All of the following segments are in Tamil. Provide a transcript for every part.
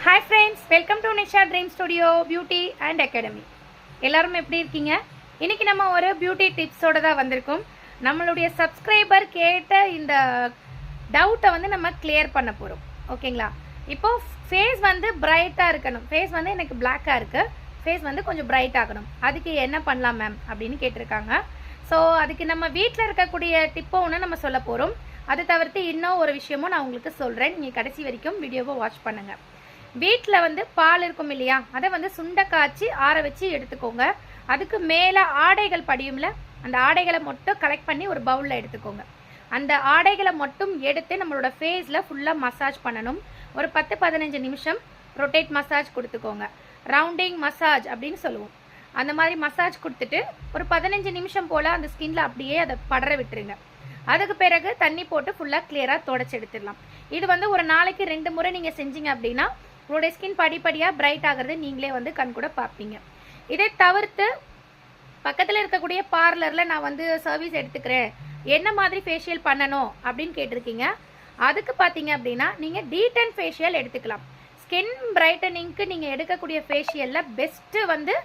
Hi friends, welcome to Nisha dream studio beauty and academy. எல்லாரும் எப்படி இருக்கீங்க? இன்றைக்கி நம்ம ஒரு பியூட்டி டிப்ஸோடு தான் வந்திருக்கோம். நம்மளுடைய சப்ஸ்கிரைபர் கேட்ட இந்த டவுட்டை வந்து நம்ம கிளியர் பண்ண போகிறோம். ஓகேங்களா? இப்போது ஃபேஸ் வந்து பிரைட்டாக இருக்கணும். ஃபேஸ் வந்து எனக்கு பிளாக்காக இருக்குது, ஃபேஸ் வந்து கொஞ்சம் பிரைட் ஆகணும். அதுக்கு என்ன பண்ணலாம் மேம் அப்படின்னு கேட்டிருக்காங்க. ஸோ அதுக்கு நம்ம வீட்டில் இருக்கக்கூடிய டிப்போ ஒன்று நம்ம சொல்ல போகிறோம். அதை தவிர்த்து இன்னும் ஒரு விஷயமும் நான் உங்களுக்கு சொல்கிறேன். நீங்கள் கடைசி வரைக்கும் வீடியோவை வாட்ச் பண்ணுங்கள். வீட்டில் வந்து பால் இருக்கும் இல்லையா, அதை வந்து சுண்டை காய்ச்சி ஆற வச்சு எடுத்துக்கோங்க. அதுக்கு மேலே ஆடைகள் படியும்ல, அந்த ஆடைகளை மட்டும் கலெக்ட் பண்ணி ஒரு பவுலில் எடுத்துக்கோங்க. அந்த ஆடைகளை மட்டும் எடுத்து நம்மளோட ஃபேஸில் ஃபுல்லாக மசாஜ் பண்ணணும். ஒரு 10-15 நிமிஷம் ரொட்டேட் மசாஜ் கொடுத்துக்கோங்க. ரவுண்டிங் மசாஜ் அப்படின்னு சொல்லுவோம். அந்த மாதிரி மசாஜ் கொடுத்துட்டு ஒரு 15 நிமிஷம் போல் அந்த ஸ்கின்ல அப்படியே அதை படர விட்டுருங்க. அதுக்கு பிறகு தண்ணி போட்டு ஃபுல்லாக கிளியராக தொடச்சி எடுத்துடலாம். இது வந்து ஒரு நாளைக்கு 2 முறை நீங்கள் செஞ்சீங்க அப்படின்னா உங்களுடைய ஸ்கின் படிப்படியாக பிரைட் ஆகிறது நீங்களே வந்து கண் கூட பார்ப்பீங்க. இதை தவிர்த்து பக்கத்தில் இருக்கக்கூடிய பார்லரில் நான் வந்து சர்வீஸ் எடுத்துக்கிறேன், என்ன மாதிரி ஃபேஷியல் பண்ணணும் அப்படின்னு கேட்டிருக்கீங்க. அதுக்கு பார்த்தீங்க அப்படின்னா நீங்கள் டீடன் ஃபேஷியல் எடுத்துக்கலாம். ஸ்கின் பிரைட்டனிங்க்கு நீங்கள் எடுக்கக்கூடிய ஃபேஷியலில் பெஸ்ட்டு வந்து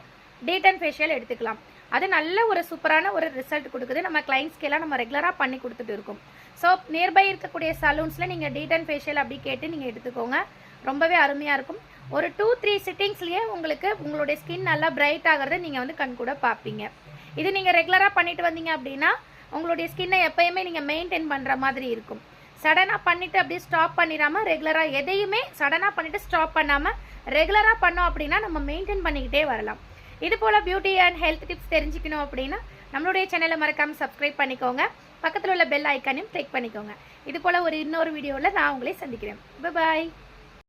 டீடன் ஃபேஷியல் எடுத்துக்கலாம். அது நல்ல ஒரு சூப்பரான ஒரு ரிசல்ட் கொடுக்குது. நம்ம கிளைண்ட்ஸ்க்கெல்லாம் நம்ம ரெகுலராக பண்ணி கொடுத்துட்டு இருக்கோம். ஸோ நியர்பை இருக்கக்கூடிய சலூன்ஸில் நீங்கள் டீடன் ஃபேஷியல் அப்படி கேட்டு நீங்கள் எடுத்துக்கோங்க. ரொம்பவே அருமையாக இருக்கும். ஒரு 2-3 சிட்டிங்ஸ்லேயே உங்களுக்கு உங்களுடைய ஸ்கின் நல்லா பிரைட் ஆகிறத நீங்கள் வந்து கண் கூட பார்ப்பீங்க. இது நீங்கள் ரெகுலராக பண்ணிட்டு வந்தீங்க அப்படின்னா உங்களுடைய ஸ்கின்னை எப்பயுமே நீங்கள் மெயின்டைன் பண்ணுற மாதிரி இருக்கும். சடனாக பண்ணிவிட்டு அப்படியே ஸ்டாப் பண்ணிடாமல் ரெகுலராக எதையுமே சடனாக பண்ணிவிட்டு ஸ்டாப் பண்ணாமல் ரெகுலராக பண்ணோம் அப்படின்னா நம்ம மெயின்டைன் பண்ணிக்கிட்டே வரலாம். இது போல் பியூட்டி அண்ட் ஹெல்த் டிப்ஸ் தெரிஞ்சுக்கணும் அப்படின்னா நம்மளுடைய சேனலை மறக்காமல் சப்ஸ்கிரைப் பண்ணிக்கோங்க. பக்கத்தில் உள்ள பெல் ஐக்கானையும் கிளிக் பண்ணிக்கோங்க. இது போல் இன்னொரு வீடியோவில் நான் உங்களை சந்திக்கிறேன். பாய்.